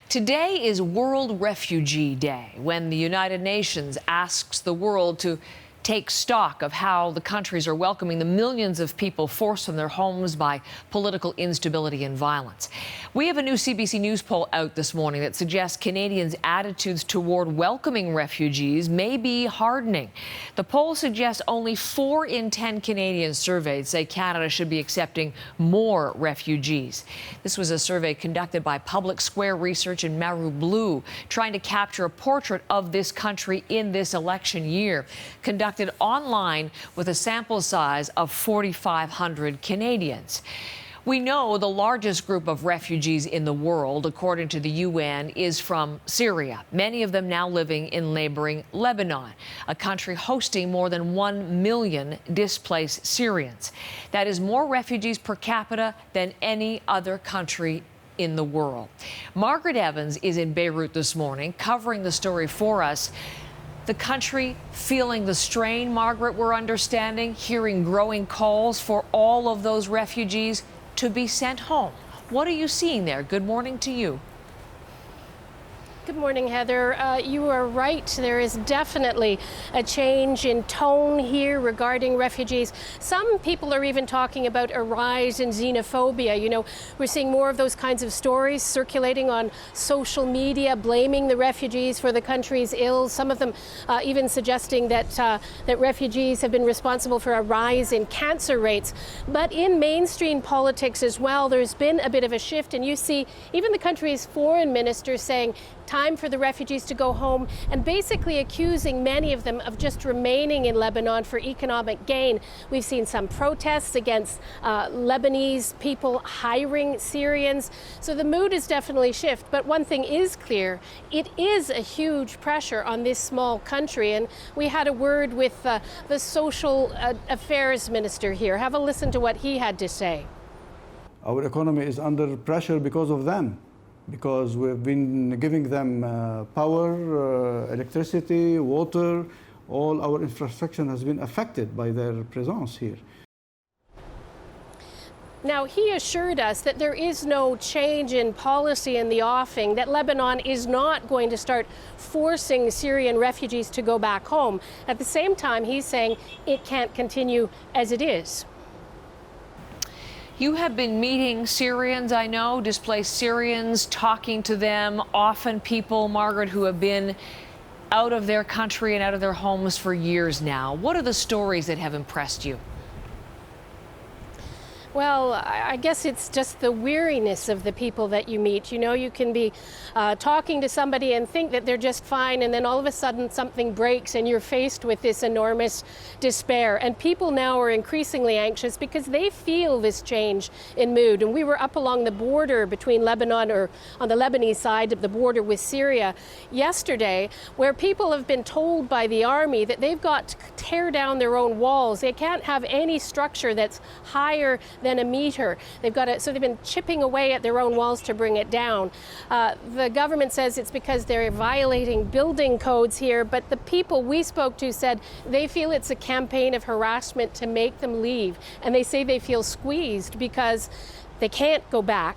Today is World Refugee Day, when the United Nations asks the world to take stock of how the countries are welcoming the millions of people forced from their homes by political instability and violence. We have a new CBC News poll out this morning that suggests Canadians' attitudes toward welcoming refugees may be hardening. The poll suggests only 4 in 10 Canadians surveyed say Canada should be accepting more refugees. This was a survey conducted by Public Square Research and Maru Blue, trying to capture a portrait of this country in this election year. Conducted online with a sample size of 4,500 Canadians. We know the largest group of refugees in the world, according to the UN, is from Syria, many of them now living in neighboring Lebanon, a country hosting more than 1 million displaced Syrians. That is more refugees per capita than any other country in the world. Margaret Evans is in Beirut this morning, covering the story for us. The country feeling the strain, Margaret, we're understanding, hearing growing calls for all of those refugees to be sent home. What are you seeing there? Good morning to you. Good morning, Heather. You are right. There is definitely a change in tone here regarding refugees. Some people are even talking about a rise in xenophobia. You know, we're seeing more of those kinds of stories circulating on social media, blaming the refugees for the country's ills. Some of them even suggesting that that refugees have been responsible for a rise in cancer rates. But in mainstream politics as well, there's been a bit of a shift, and you see even the country's foreign minister saying time for the refugees to go home, and basically accusing many of them of just remaining in Lebanon for economic gain. We've seen some protests against Lebanese people hiring Syrians. So the mood is definitely shift. But one thing is clear, it is a huge pressure on this small country. And we had a word with the social affairs minister here. Have a listen to what he had to say. Our economy is under pressure because of them. Because we've been giving them power, electricity, water. All our infrastructure has been affected by their presence here. Now, he assured us that there is no change in policy in the offing, that Lebanon is not going to start forcing Syrian refugees to go back home. At the same time, he's saying it can't continue as it is. You have been meeting Syrians, I know, displaced Syrians, talking to them, often people, Margaret, who have been out of their country and out of their homes for years now. What are the stories that have impressed you? Well, I guess it's just the weariness of the people that you meet. You know, you can be talking to somebody and think that they're just fine, and then all of a sudden something breaks and you're faced with this enormous despair. And people now are increasingly anxious because they feel this change in mood. And we were up along the border between Lebanon, or on the Lebanese side of the border with Syria yesterday, where people have been told by the army that they've got to tear down their own walls. They can't have any structure that's higher than a meter. So they've been chipping away at their own walls to bring it down. The government says it's because they're violating building codes here, but the people we spoke to said they feel it's a campaign of harassment to make them leave. And they say they feel squeezed because they can't go back.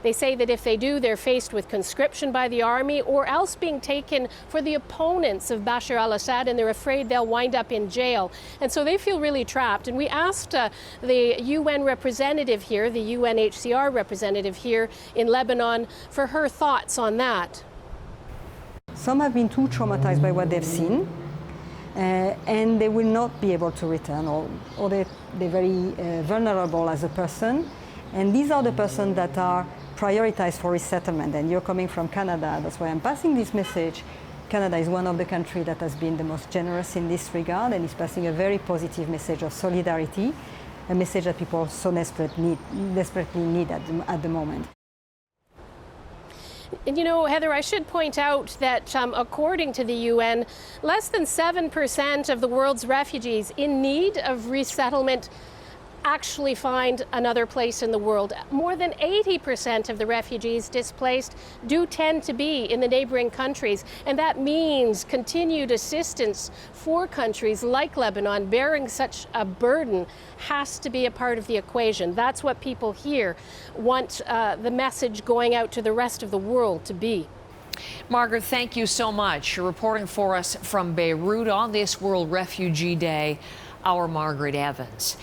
They say that if they do, they're faced with conscription by the army or else being taken for the opponents of Bashar al-Assad, and they're afraid they'll wind up in jail. And so they feel really trapped. And we asked the UN representative here, the UNHCR representative here in Lebanon, for her thoughts on that. Some have been too traumatized by what they've seen, and they will not be able to return, or they're very vulnerable as a person. And these are the persons that are prioritized for resettlement. And you're coming from Canada, that's why I'm passing this message. Canada is one of the countries that has been the most generous in this regard, and is passing a very positive message of solidarity, a message that people so desperately need at the moment. And you know, Heather, I should point out that according to the UN, less than 7% of the world's refugees in need of resettlement actually find another place in the world. More than 80% of the refugees displaced do tend to be in the neighboring countries, and that means continued assistance for countries like Lebanon bearing such a burden has to be a part of the equation. That's what people here want the message going out to the rest of the world to be. Margaret, thank you so much. You're reporting for us from Beirut on this World Refugee Day, our Margaret Evans.